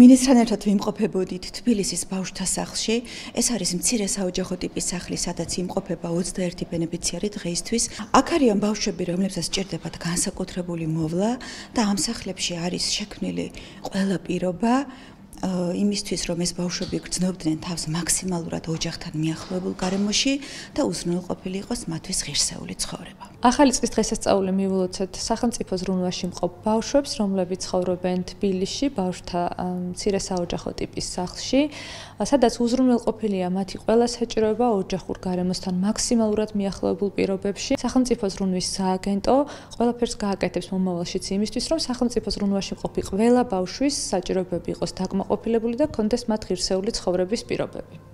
მინისტრთან ერთად ვიმყოფებოდით თბილისის ბავშვთა სახლში. ეს არის მცირე საოჯახო ტიპის სახლი, სადაც იმყოფება 21 ბენეფიციარი დღეისთვის. აქ არიან ბავშვები, რომლებსაც სჭირდებათ განსაკუთრებული მოვლა და ამ სახლებში არის შექმნილი ყველა პირობა იმისთვის, რომ ეს ბავშვები გრძნობდნენ თავს მაქსიმალურად ოჯახთან მიახლოებულ გარემოში და უზრუნველყოფილი იყოს მათთვის ღირსეული ცხოვრება. ახალი წლის დღესასწაული მივულოცეთ სახელმწიფო ზრუნვაში მყოფ ბავშვებს, რომლებიც ცხოვრობენ თბილისში, ბავშვთა მცირე საოჯახო ტიპის სახლში, სადაც უზრუნველყოფილია მათი ყველა საჭიროება ოჯახურ გარემოსთან მაქსიმალურად მიახლოებულ პირობებში. სახელმწიფო ზრუნვის სააგენტო ყველაფერს გააკეთებს მომავალშიც იმისთვის, რომ სახელმწიფო ზრუნვაში მყოფი ყველა ბავშვის საჭიროებები იყოს დაკმაყოფილებული და კონდეს მათ ღირსეული ცხოვრების პირობები.